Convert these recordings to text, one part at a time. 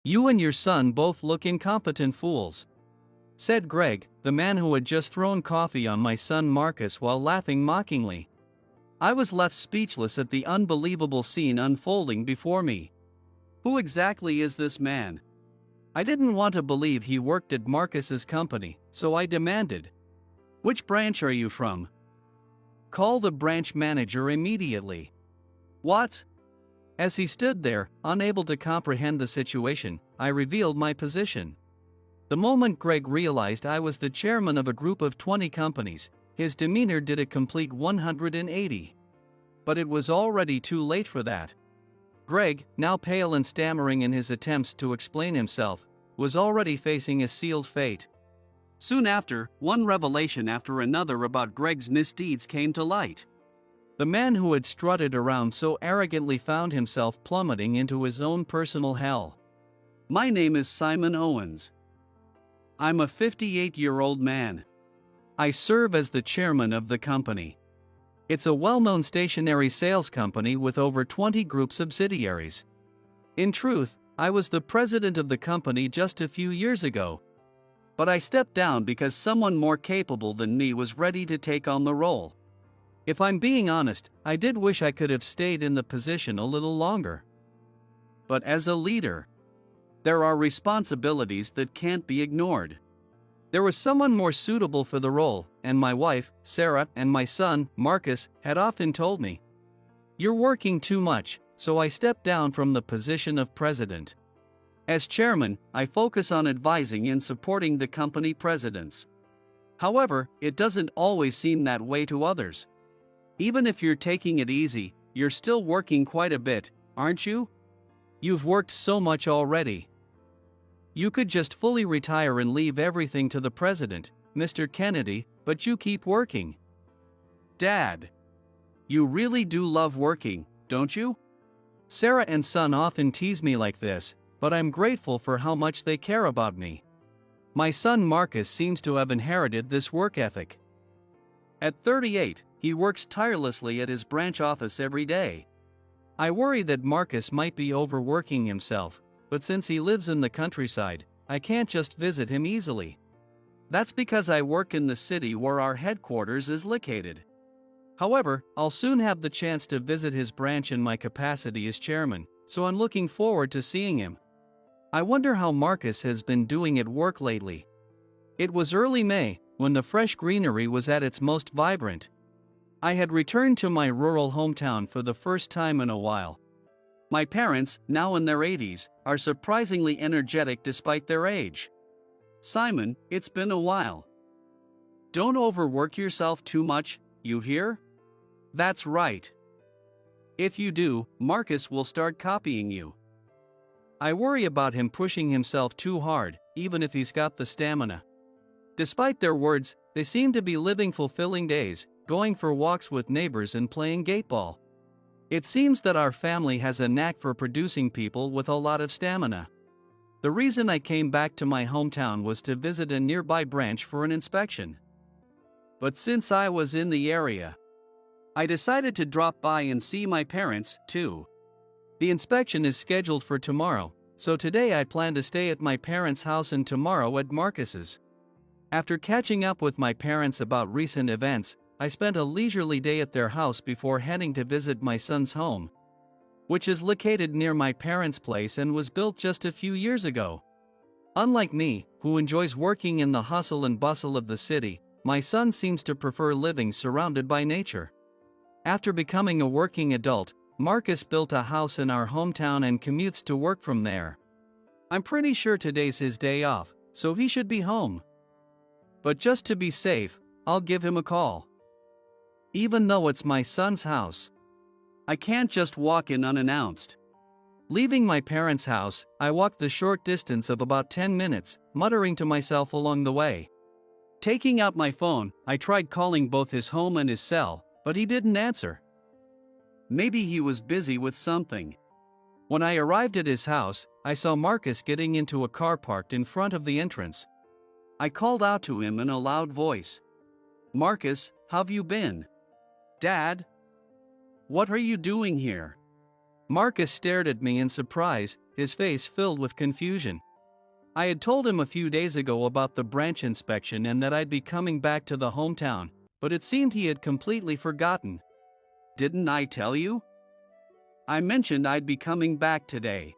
"You and your son both look incompetent fools," said Greg, the man who had just thrown coffee on my son Marcus while laughing mockingly. I was left speechless at the unbelievable scene unfolding before me. Who exactly is this man? I didn't want to believe he worked at Marcus's company, so I demanded, "Which branch are you from? Call the branch manager immediately." "What?" As he stood there, unable to comprehend the situation, I revealed my position. The moment Greg realized I was the chairman of a group of 20 companies, his demeanor did a complete 180. But it was already too late for that. Greg, now pale and stammering in his attempts to explain himself, was already facing a sealed fate. Soon after, one revelation after another about Greg's misdeeds came to light. The man who had strutted around so arrogantly found himself plummeting into his own personal hell. My name is Simon Owens. I'm a 58-year-old man. I serve as the chairman of the company. It's a well-known stationery sales company with over 20 group subsidiaries. In truth, I was the president of the company just a few years ago. But I stepped down because someone more capable than me was ready to take on the role. If I'm being honest, I did wish I could have stayed in the position a little longer. But as a leader, there are responsibilities that can't be ignored. There was someone more suitable for the role, and my wife, Sarah, and my son, Marcus, had often told me, "You're working too much," so I stepped down from the position of president. As chairman, I focus on advising and supporting the company presidents. However, it doesn't always seem that way to others. Even if you're taking it easy, you're still working quite a bit, aren't you? You've worked so much already. You could just fully retire and leave everything to the president, Mr. Kennedy, but you keep working. Dad, you really do love working, don't you? Sarah and son often tease me like this, but I'm grateful for how much they care about me. My son Marcus seems to have inherited this work ethic. At 38, he works tirelessly at his branch office every day. I worry that Marcus might be overworking himself, but since he lives in the countryside, I can't just visit him easily. That's because I work in the city where our headquarters is located. However, I'll soon have the chance to visit his branch in my capacity as chairman, so I'm looking forward to seeing him. I wonder how Marcus has been doing at work lately. It was early May, when the fresh greenery was at its most vibrant. I had returned to my rural hometown for the first time in a while. My parents, now in their 80s, are surprisingly energetic despite their age. "Simon, it's been a while. Don't overwork yourself too much, you hear?" "That's right. If you do, Marcus will start copying you." I worry about him pushing himself too hard, even if he's got the stamina. Despite their words, they seem to be living fulfilling days, going for walks with neighbors and playing gateball. It seems that our family has a knack for producing people with a lot of stamina. The reason I came back to my hometown was to visit a nearby branch for an inspection. But since I was in the area, I decided to drop by and see my parents, too. The inspection is scheduled for tomorrow, so today I plan to stay at my parents' house and tomorrow at Marcus's. After catching up with my parents about recent events, I spent a leisurely day at their house before heading to visit my son's home, which is located near my parents' place and was built just a few years ago. Unlike me, who enjoys working in the hustle and bustle of the city, my son seems to prefer living surrounded by nature. After becoming a working adult, Marcus built a house in our hometown and commutes to work from there. I'm pretty sure today's his day off, so he should be home. But just to be safe, I'll give him a call. Even though it's my son's house, I can't just walk in unannounced. Leaving my parents' house, I walked the short distance of about 10 minutes, muttering to myself along the way. Taking out my phone, I tried calling both his home and his cell, but he didn't answer. Maybe he was busy with something. When I arrived at his house, I saw Marcus getting into a car parked in front of the entrance. I called out to him in a loud voice. "Marcus, how've you been?" "Dad? What are you doing here?" Marcus stared at me in surprise, his face filled with confusion. I had told him a few days ago about the branch inspection and that I'd be coming back to the hometown, but it seemed he had completely forgotten. "Didn't I tell you? I mentioned I'd be coming back today."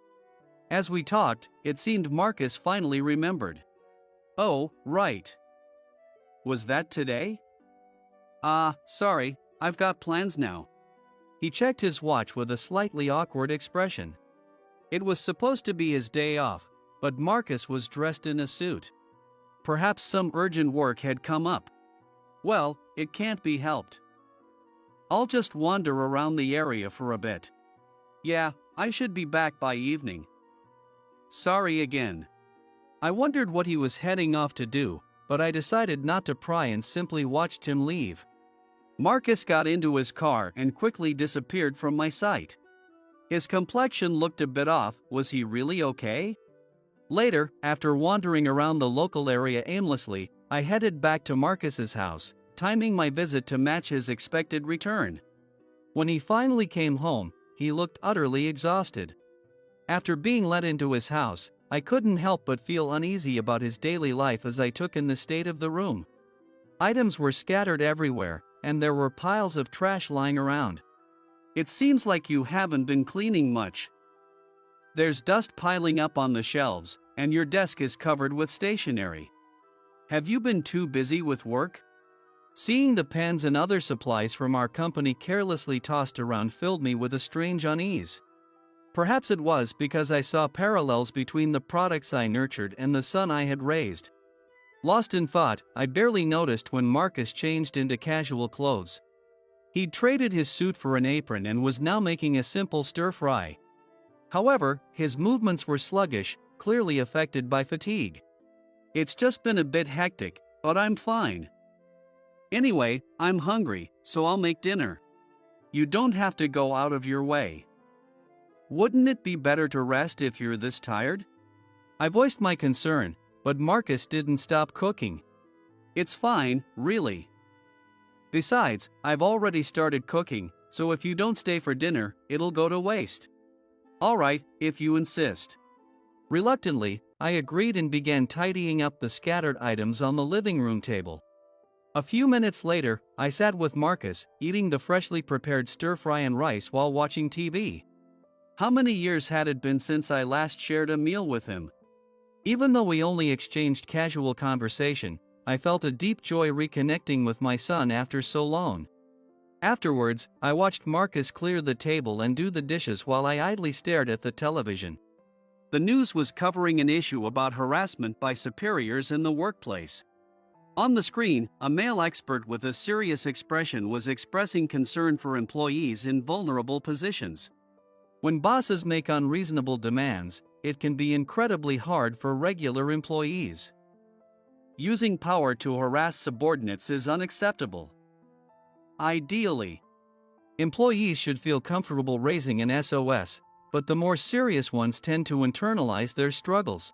As we talked, it seemed Marcus finally remembered. "Oh, right. Was that today? Sorry, I've got plans now." He checked his watch with a slightly awkward expression. It was supposed to be his day off, but Marcus was dressed in a suit. Perhaps some urgent work had come up. Well, it can't be helped. "I'll just wander around the area for a bit." "Yeah, I should be back by evening." "Sorry again." I wondered what he was heading off to do, but I decided not to pry and simply watched him leave. Marcus got into his car and quickly disappeared from my sight. His complexion looked a bit off. Was he really okay? Later, after wandering around the local area aimlessly, I headed back to Marcus's house, timing my visit to match his expected return. When he finally came home, he looked utterly exhausted. After being let into his house, I couldn't help but feel uneasy about his daily life as I took in the state of the room. Items were scattered everywhere, and there were piles of trash lying around. "It seems like you haven't been cleaning much. There's dust piling up on the shelves, and your desk is covered with stationery. Have you been too busy with work?" Seeing the pens and other supplies from our company carelessly tossed around filled me with a strange unease. Perhaps it was because I saw parallels between the products I nurtured and the son I had raised. Lost in thought, I barely noticed when Marcus changed into casual clothes. He'd traded his suit for an apron and was now making a simple stir-fry. However, his movements were sluggish, clearly affected by fatigue. "It's just been a bit hectic, but I'm fine. Anyway, I'm hungry, so I'll make dinner. You don't have to go out of your way. Wouldn't it be better to rest if you're this tired?" I voiced my concern, but Marcus didn't stop cooking. "It's fine, really. Besides, I've already started cooking, so if you don't stay for dinner, it'll go to waste." "All right, if you insist." Reluctantly, I agreed and began tidying up the scattered items on the living room table. A few minutes later, I sat with Marcus, eating the freshly prepared stir-fry and rice while watching TV. How many years had it been since I last shared a meal with him? Even though we only exchanged casual conversation, I felt a deep joy reconnecting with my son after so long. Afterwards, I watched Marcus clear the table and do the dishes while I idly stared at the television. The news was covering an issue about harassment by superiors in the workplace. On the screen, a male expert with a serious expression was expressing concern for employees in vulnerable positions. When bosses make unreasonable demands, it can be incredibly hard for regular employees. Using power to harass subordinates is unacceptable. Ideally, employees should feel comfortable raising an SOS, but the more serious ones tend to internalize their struggles.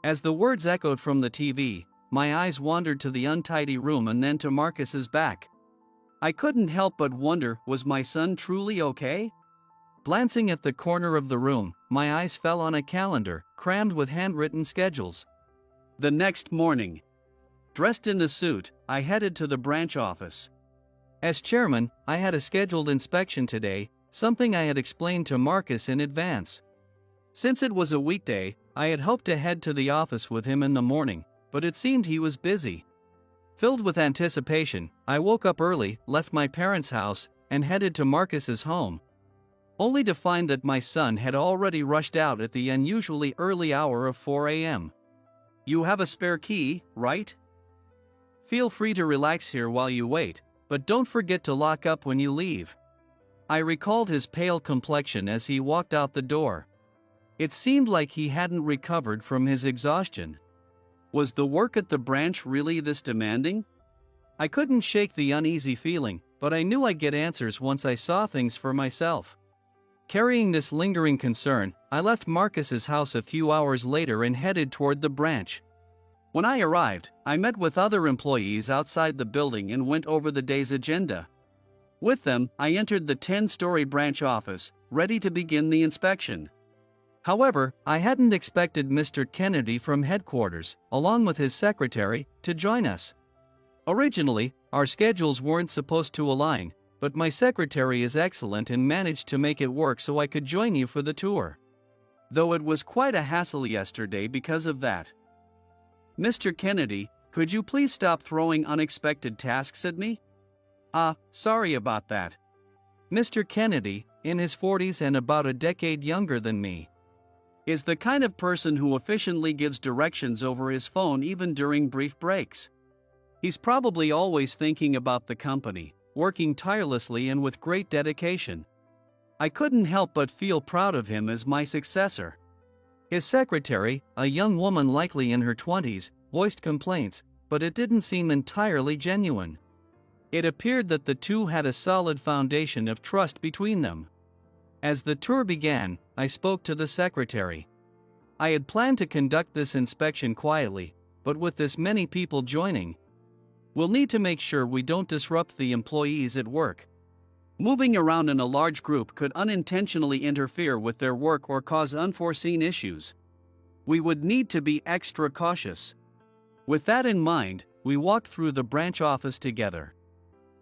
As the words echoed from the TV, my eyes wandered to the untidy room and then to Marcus's back. I couldn't help but wonder, was my son truly okay? Glancing at the corner of the room, my eyes fell on a calendar, crammed with handwritten schedules. The next morning, dressed in a suit, I headed to the branch office. As chairman, I had a scheduled inspection today, something I had explained to Marcus in advance. Since it was a weekday, I had hoped to head to the office with him in the morning, but it seemed he was busy. Filled with anticipation, I woke up early, left my parents' house, and headed to Marcus's home, only to find that my son had already rushed out at the unusually early hour of 4 a.m. "You have a spare key, right? Feel free to relax here while you wait, but don't forget to lock up when you leave." I recalled his pale complexion as he walked out the door. It seemed like he hadn't recovered from his exhaustion. Was the work at the branch really this demanding? I couldn't shake the uneasy feeling, but I knew I'd get answers once I saw things for myself. Carrying this lingering concern, I left Marcus's house a few hours later and headed toward the branch. When I arrived, I met with other employees outside the building and went over the day's agenda. With them, I entered the 10-story branch office, ready to begin the inspection. However, I hadn't expected Mr. Kennedy from headquarters, along with his secretary, to join us. Originally, our schedules weren't supposed to align, but my secretary is excellent and managed to make it work so I could join you for the tour. Though it was quite a hassle yesterday because of that. Mr. Kennedy, could you please stop throwing unexpected tasks at me? Sorry about that. Mr. Kennedy, in his 40s and about a decade younger than me, is the kind of person who efficiently gives directions over his phone even during brief breaks. He's probably always thinking about the company, working tirelessly and with great dedication. I couldn't help but feel proud of him as my successor. His secretary, a young woman likely in her 20s, voiced complaints, but it didn't seem entirely genuine. It appeared that the two had a solid foundation of trust between them. As the tour began, I spoke to the secretary. I had planned to conduct this inspection quietly, but with this many people joining, we'll need to make sure we don't disrupt the employees at work. Moving around in a large group could unintentionally interfere with their work or cause unforeseen issues. We would need to be extra cautious. With that in mind, we walked through the branch office together.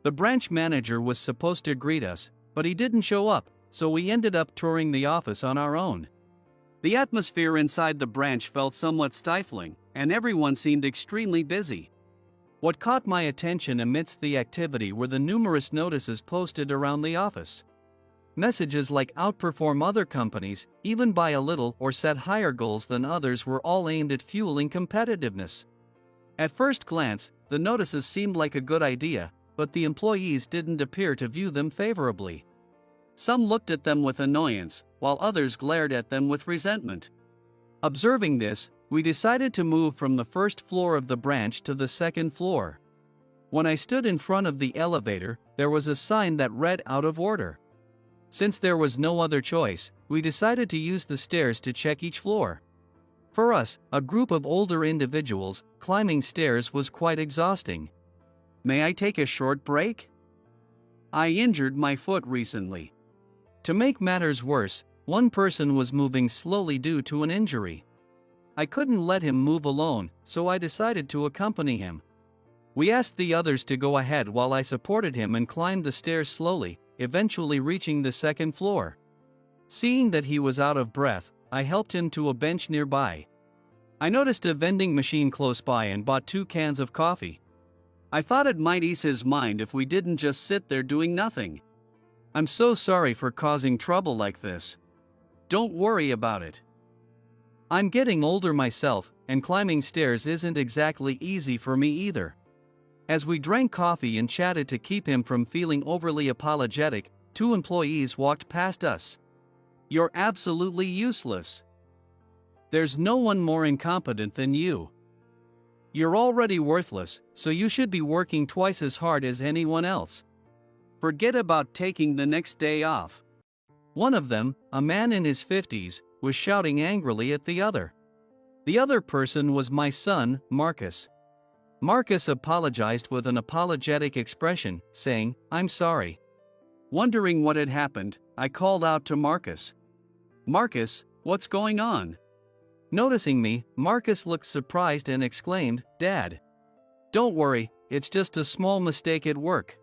The branch manager was supposed to greet us, but he didn't show up, so we ended up touring the office on our own. The atmosphere inside the branch felt somewhat stifling, and everyone seemed extremely busy. What caught my attention amidst the activity were the numerous notices posted around the office. Messages like outperform other companies, even by a little, or set higher goals than others were all aimed at fueling competitiveness. At first glance, the notices seemed like a good idea, but the employees didn't appear to view them favorably. Some looked at them with annoyance, while others glared at them with resentment. Observing this, we decided to move from the first floor of the branch to the second floor. When I stood in front of the elevator, there was a sign that read "out of order." Since there was no other choice, we decided to use the stairs to check each floor. For us, a group of older individuals, climbing stairs was quite exhausting. May I take a short break? I injured my foot recently. To make matters worse, one person was moving slowly due to an injury. I couldn't let him move alone, so I decided to accompany him. We asked the others to go ahead while I supported him and climbed the stairs slowly, eventually reaching the second floor. Seeing that he was out of breath, I helped him to a bench nearby. I noticed a vending machine close by and bought 2 cans of coffee. I thought it might ease his mind if we didn't just sit there doing nothing. I'm so sorry for causing trouble like this. Don't worry about it. I'm getting older myself, and climbing stairs isn't exactly easy for me either. As we drank coffee and chatted to keep him from feeling overly apologetic, 2 employees walked past us. You're absolutely useless. There's no one more incompetent than you. You're already worthless, so you should be working twice as hard as anyone else. Forget about taking the next day off. One of them, a man in his 50s, was shouting angrily at the other. The other person was my son, Marcus. Marcus apologized with an apologetic expression, saying, "I'm sorry." Wondering what had happened, I called out to Marcus. "Marcus, what's going on?" Noticing me, Marcus looked surprised and exclaimed, "Dad. Don't worry, it's just a small mistake at work.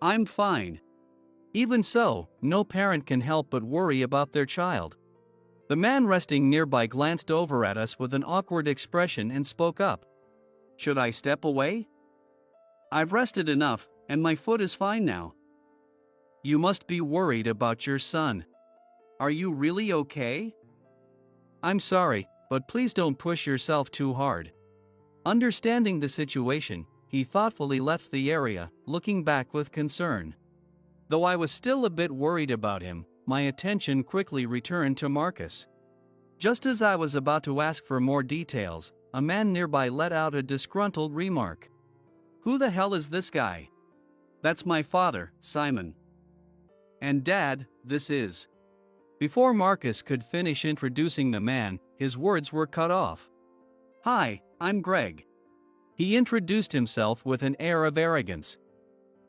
I'm fine." Even so, no parent can help but worry about their child. The man resting nearby glanced over at us with an awkward expression and spoke up. "Should I step away? I've rested enough, and my foot is fine now." "You must be worried about your son. Are you really okay?" "I'm sorry, but please don't push yourself too hard." Understanding the situation, he thoughtfully left the area, looking back with concern. Though I was still a bit worried about him, my attention quickly returned to Marcus. Just as I was about to ask for more details, a man nearby let out a disgruntled remark. "Who the hell is this guy?" "That's my father, Simon." "And Dad, this is..." Before Marcus could finish introducing the man, his words were cut off. "Hi, I'm Greg." He introduced himself with an air of arrogance.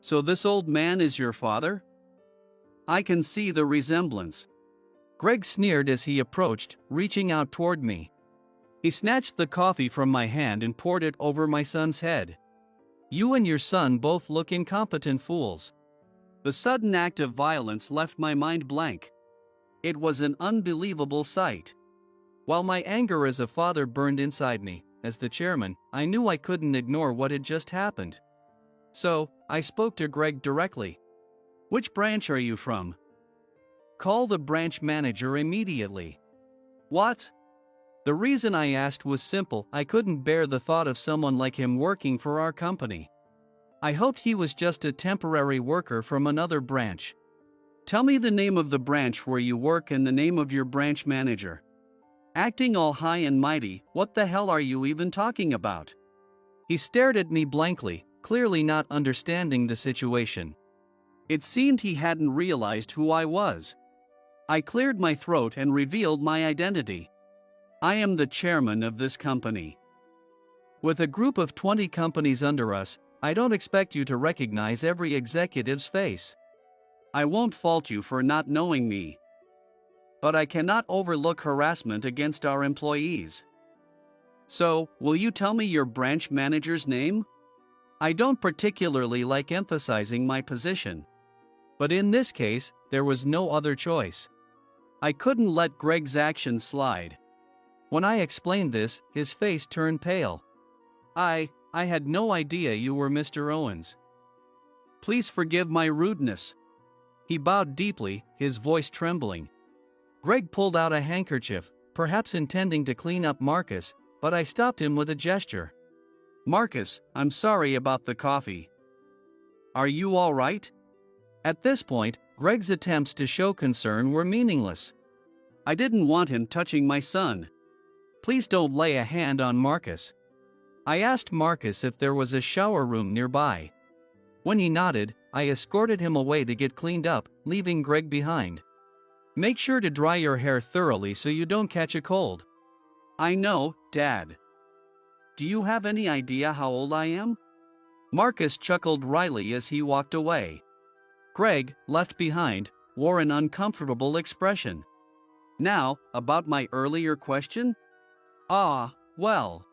"So this old man is your father? I can see the resemblance. Greg sneered as he approached, reaching out toward me. He snatched the coffee from my hand and poured it over my son's head. You and your son both look incompetent fools. The sudden act of violence left my mind blank. It was an unbelievable sight. While my anger as a father burned inside me, as the chairman, I knew I couldn't ignore what had just happened. So, I spoke to Greg directly. Which branch are you from? Call the branch manager immediately. What? The reason I asked was simple. I couldn't bear the thought of someone like him working for our company. I hoped he was just a temporary worker from another branch. Tell me the name of the branch where you work and the name of your branch manager. Acting all high and mighty, what the hell are you even talking about? He stared at me blankly, clearly not understanding the situation. It seemed he hadn't realized who I was. I cleared my throat and revealed my identity. I am the chairman of this company. With a group of 20 companies under us, I don't expect you to recognize every executive's face. I won't fault you for not knowing me. But I cannot overlook harassment against our employees. So, will you tell me your branch manager's name? I don't particularly like emphasizing my position. But in this case, there was no other choice. I couldn't let Greg's actions slide. When I explained this, his face turned pale. I had no idea you were Mr. Owens. Please forgive my rudeness. He bowed deeply, his voice trembling. Greg pulled out a handkerchief, perhaps intending to clean up Marcus, but I stopped him with a gesture. Marcus, I'm sorry about the coffee. Are you all right? At this point, Greg's attempts to show concern were meaningless. I didn't want him touching my son. Please don't lay a hand on Marcus. I asked Marcus if there was a shower room nearby. When he nodded, I escorted him away to get cleaned up, leaving Greg behind. Make sure to dry your hair thoroughly so you don't catch a cold. I know, Dad. Do you have any idea how old I am? Marcus chuckled wryly as he walked away. Greg, left behind, wore an uncomfortable expression. Now, about my earlier question? Well.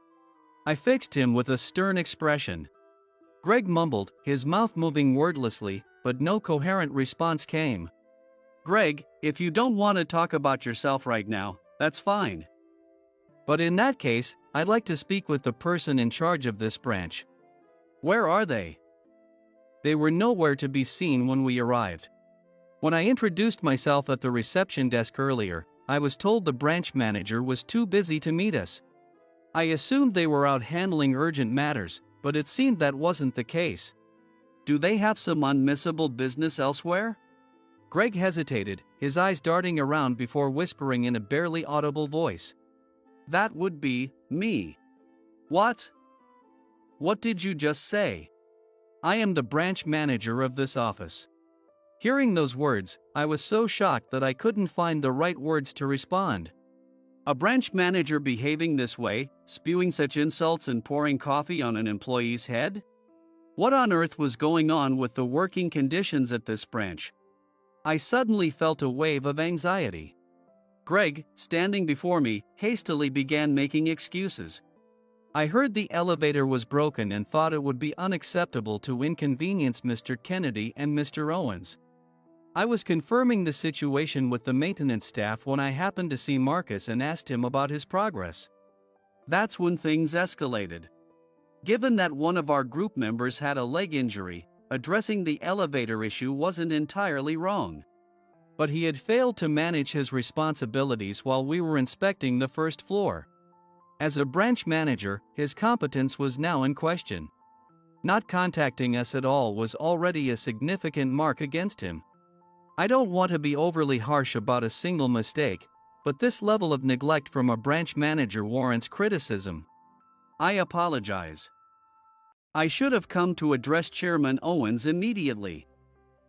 I fixed him with a stern expression. Greg mumbled, his mouth moving wordlessly, but no coherent response came. Greg, if you don't want to talk about yourself right now, that's fine. But in that case, I'd like to speak with the person in charge of this branch. Where are they? They were nowhere to be seen when we arrived. When I introduced myself at the reception desk earlier, I was told the branch manager was too busy to meet us. I assumed they were out handling urgent matters, but it seemed that wasn't the case. Do they have some unmissable business elsewhere? Greg hesitated, his eyes darting around before whispering in a barely audible voice. That would be me. What? What did you just say? I am the branch manager of this office. Hearing those words, I was so shocked that I couldn't find the right words to respond. A branch manager behaving this way, spewing such insults and pouring coffee on an employee's head? What on earth was going on with the working conditions at this branch? I suddenly felt a wave of anxiety. Greg, standing before me, hastily began making excuses. I heard the elevator was broken and thought it would be unacceptable to inconvenience Mr. Kennedy and Mr. Owens. I was confirming the situation with the maintenance staff when I happened to see Marcus and asked him about his progress. That's when things escalated. Given that one of our group members had a leg injury, addressing the elevator issue wasn't entirely wrong. But he had failed to manage his responsibilities while we were inspecting the first floor. As a branch manager, his competence was now in question. Not contacting us at all was already a significant mark against him. I don't want to be overly harsh about a single mistake, but this level of neglect from a branch manager warrants criticism. I apologize. I should have come to address Chairman Owens immediately.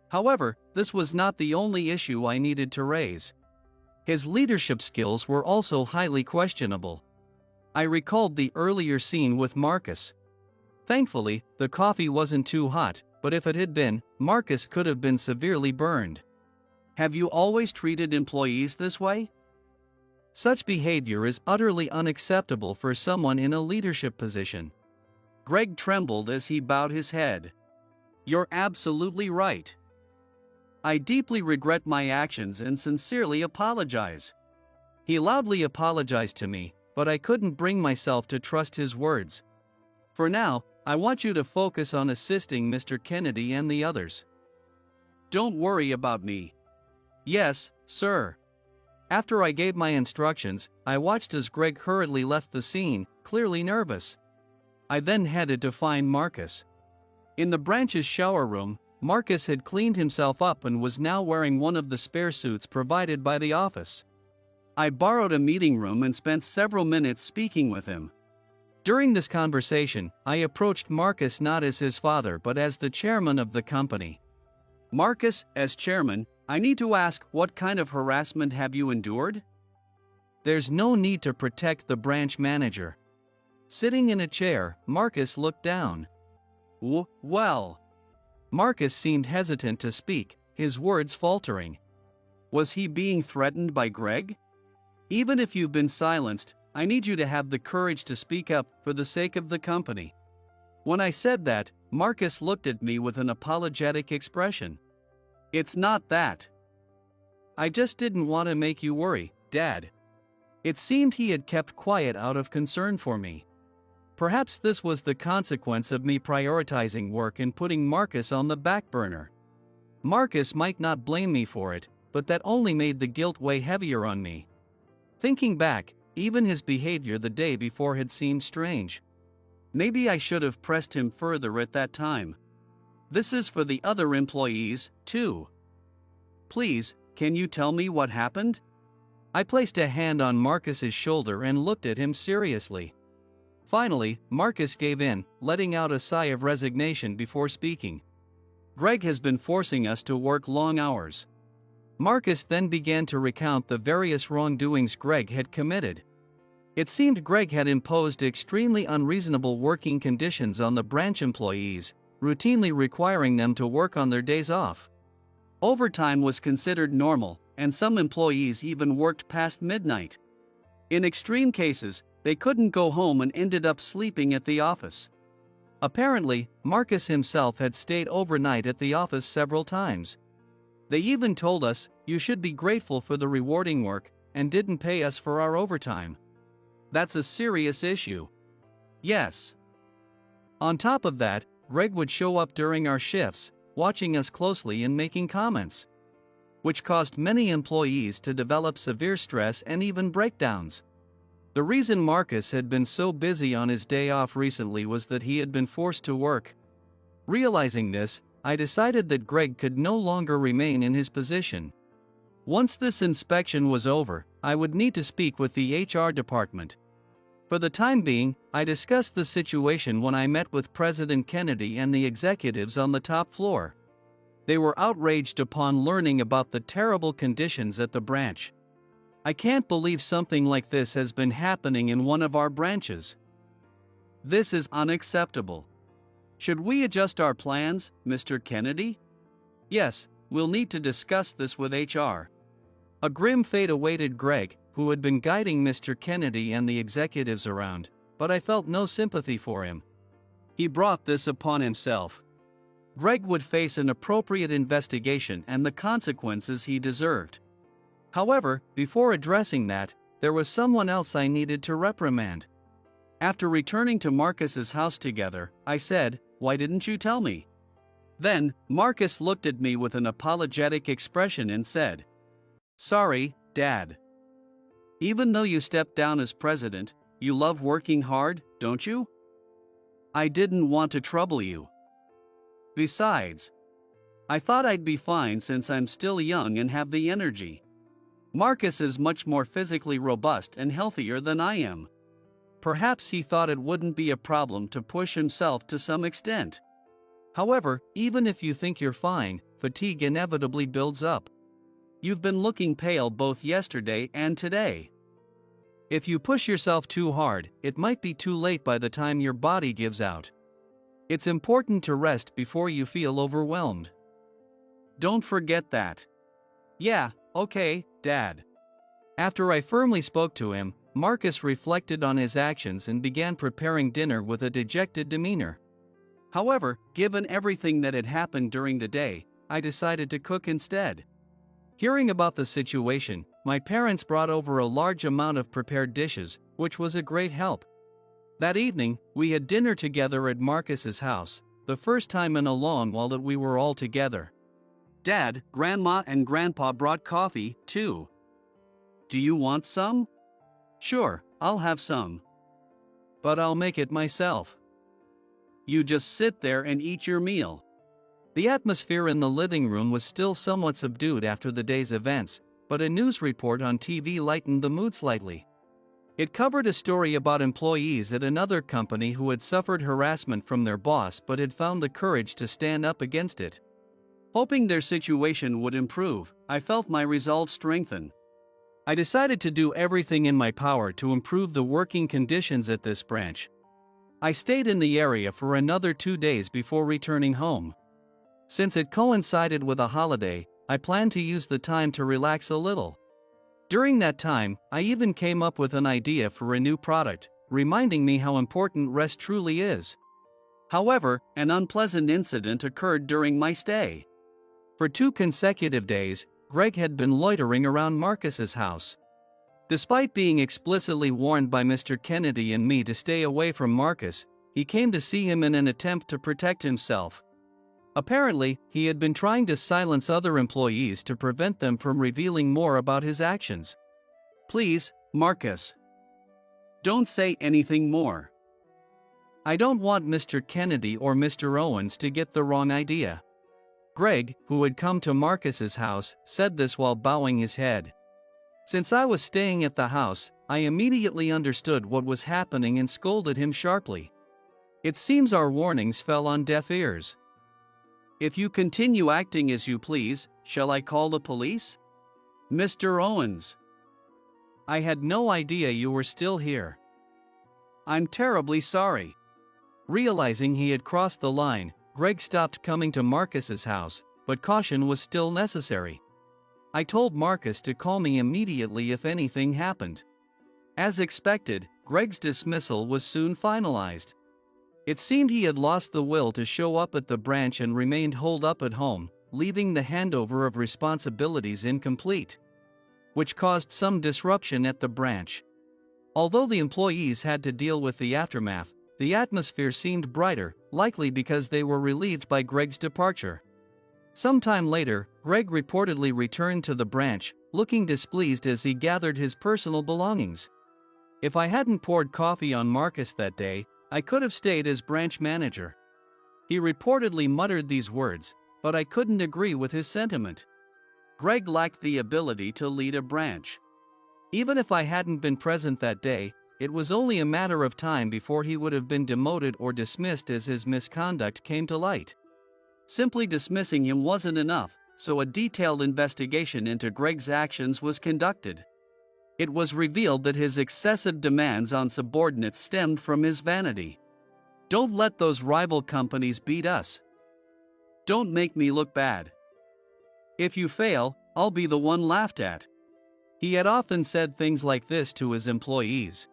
However, this was not the only issue I needed to raise. His leadership skills were also highly questionable. I recalled the earlier scene with Marcus. Thankfully, the coffee wasn't too hot, but if it had been, Marcus could have been severely burned. Have you always treated employees this way? Such behavior is utterly unacceptable for someone in a leadership position. Greg trembled as he bowed his head. You're absolutely right. I deeply regret my actions and sincerely apologize. He loudly apologized to me, but I couldn't bring myself to trust his words. For now, I want you to focus on assisting Mr. Kennedy and the others. Don't worry about me. Yes, sir. After I gave my instructions, I watched as Greg hurriedly left the scene, clearly nervous. I then headed to find Marcus. In the branch's shower room, Marcus had cleaned himself up and was now wearing one of the spare suits provided by the office. I borrowed a meeting room and spent several minutes speaking with him. During this conversation, I approached Marcus not as his father but as the chairman of the company. Marcus, as chairman, I need to ask, what kind of harassment have you endured? There's no need to protect the branch manager. Sitting in a chair, Marcus looked down. Well. Marcus seemed hesitant to speak, his words faltering. Was he being threatened by Greg? Even if you've been silenced, I need you to have the courage to speak up for the sake of the company. When I said that, Marcus looked at me with an apologetic expression. It's not that. I just didn't want to make you worry, Dad. It seemed he had kept quiet out of concern for me. Perhaps this was the consequence of me prioritizing work and putting Marcus on the back burner. Marcus might not blame me for it, but that only made the guilt weigh heavier on me. Thinking back, even his behavior the day before had seemed strange. Maybe I should have pressed him further at that time. This is for the other employees, too. Please, can you tell me what happened? I placed a hand on Marcus's shoulder and looked at him seriously. Finally, Marcus gave in, letting out a sigh of resignation before speaking. Greg has been forcing us to work long hours. Marcus then began to recount the various wrongdoings Greg had committed. It seemed Greg had imposed extremely unreasonable working conditions on the branch employees, routinely requiring them to work on their days off. Overtime was considered normal, and some employees even worked past midnight. In extreme cases, they couldn't go home and ended up sleeping at the office. Apparently, Marcus himself had stayed overnight at the office several times. They even told us, you should be grateful for the rewarding work, and didn't pay us for our overtime. That's a serious issue. Yes. On top of that, Greg would show up during our shifts, watching us closely and making comments, which caused many employees to develop severe stress and even breakdowns. The reason Marcus had been so busy on his day off recently was that he had been forced to work. Realizing this, I decided that Greg could no longer remain in his position. Once this inspection was over, I would need to speak with the HR department. For the time being, I discussed the situation when I met with President Kennedy and the executives on the top floor. They were outraged upon learning about the terrible conditions at the branch. I can't believe something like this has been happening in one of our branches. This is unacceptable. Should we adjust our plans, Mr. Kennedy? Yes, we'll need to discuss this with HR. A grim fate awaited Greg, who had been guiding Mr. Kennedy and the executives around, but I felt no sympathy for him. He brought this upon himself. Greg would face an appropriate investigation and the consequences he deserved. However, before addressing that, there was someone else I needed to reprimand. After returning to Marcus's house together, I said, "Why didn't you tell me?" Then, Marcus looked at me with an apologetic expression and said, "Sorry, Dad. Even though you stepped down as president, you love working hard, don't you? I didn't want to trouble you. Besides, I thought I'd be fine since I'm still young and have the energy. Marcus is much more physically robust and healthier than I am. Perhaps he thought it wouldn't be a problem to push himself to some extent. However, even if you think you're fine, fatigue inevitably builds up. You've been looking pale both yesterday and today. If you push yourself too hard, it might be too late by the time your body gives out. It's important to rest before you feel overwhelmed. Don't forget that. Yeah, okay, Dad. After I firmly spoke to him, Marcus reflected on his actions and began preparing dinner with a dejected demeanor. However, given everything that had happened during the day, I decided to cook instead. Hearing about the situation, my parents brought over a large amount of prepared dishes, which was a great help. That evening, we had dinner together at Marcus's house, the first time in a long while that we were all together. Dad, Grandma, and Grandpa brought coffee, too. Do you want some? Sure, I'll have some. But I'll make it myself. You just sit there and eat your meal. The atmosphere in the living room was still somewhat subdued after the day's events, but a news report on TV lightened the mood slightly. It covered a story about employees at another company who had suffered harassment from their boss but had found the courage to stand up against it. Hoping their situation would improve, I felt my resolve strengthen. I decided to do everything in my power to improve the working conditions at this branch. I stayed in the area for another 2 days before returning home. Since it coincided with a holiday, I planned to use the time to relax a little. During that time, I even came up with an idea for a new product, reminding me how important rest truly is. However, an unpleasant incident occurred during my stay. For 2 consecutive days, Greg had been loitering around Marcus's house. Despite being explicitly warned by Mr. Kennedy and me to stay away from Marcus, he came to see him in an attempt to protect himself. Apparently, he had been trying to silence other employees to prevent them from revealing more about his actions. Please, Marcus. Don't say anything more. I don't want Mr. Kennedy or Mr. Owens to get the wrong idea. Greg, who had come to Marcus's house, said this while bowing his head. Since I was staying at the house, I immediately understood what was happening and scolded him sharply. It seems our warnings fell on deaf ears. If you continue acting as you please, shall I call the police? Mr. Owens. I had no idea you were still here. I'm terribly sorry. Realizing he had crossed the line, Greg stopped coming to Marcus's house, but caution was still necessary. I told Marcus to call me immediately if anything happened. As expected, Greg's dismissal was soon finalized. It seemed he had lost the will to show up at the branch and remained holed up at home, leaving the handover of responsibilities incomplete, which caused some disruption at the branch. Although the employees had to deal with the aftermath, the atmosphere seemed brighter, likely because they were relieved by Greg's departure. Sometime later, Greg reportedly returned to the branch, looking displeased as he gathered his personal belongings. If I hadn't poured coffee on Marcus that day, I could have stayed as branch manager. He reportedly muttered these words, but I couldn't agree with his sentiment. Greg lacked the ability to lead a branch. Even if I hadn't been present that day, it was only a matter of time before he would have been demoted or dismissed as his misconduct came to light. Simply dismissing him wasn't enough, so a detailed investigation into Greg's actions was conducted. It was revealed that his excessive demands on subordinates stemmed from his vanity. Don't let those rival companies beat us. Don't make me look bad. If you fail, I'll be the one laughed at. He had often said things like this to his employees.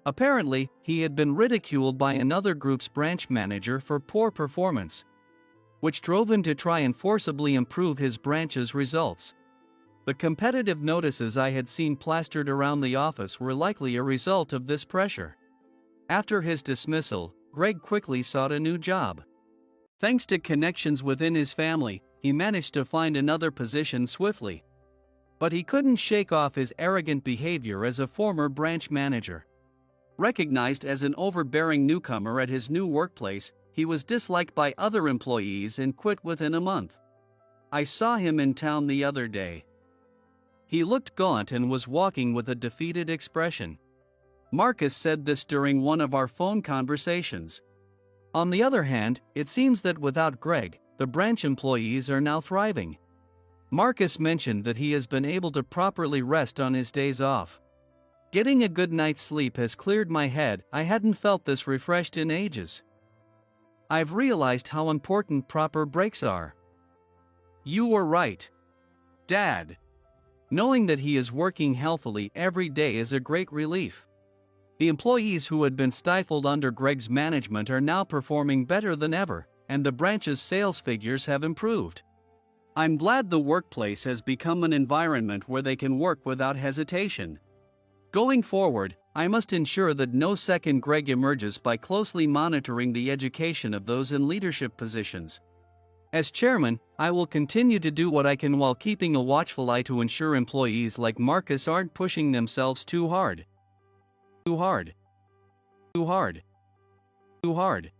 Apparently, he had been ridiculed by another group's branch manager for poor performance, which drove him to try and forcibly improve his branch's results. The competitive notices I had seen plastered around the office were likely a result of this pressure. After his dismissal, Greg quickly sought a new job. Thanks to connections within his family, he managed to find another position swiftly. But he couldn't shake off his arrogant behavior as a former branch manager. Recognized as an overbearing newcomer at his new workplace, he was disliked by other employees and quit within a month. I saw him in town the other day. He looked gaunt and was walking with a defeated expression. Marcus said this during one of our phone conversations. On the other hand, it seems that without Greg, the branch employees are now thriving. Marcus mentioned that he has been able to properly rest on his days off. Getting a good night's sleep has cleared my head. I hadn't felt this refreshed in ages. I've realized how important proper breaks are. You were right. Dad. Knowing that he is working healthily every day is a great relief. The employees who had been stifled under Greg's management are now performing better than ever, and the branch's sales figures have improved. I'm glad the workplace has become an environment where they can work without hesitation. Going forward, I must ensure that no second Greg emerges by closely monitoring the education of those in leadership positions. As chairman, I will continue to do what I can while keeping a watchful eye to ensure employees like Marcus aren't pushing themselves too hard. Too hard. Too hard. Too hard.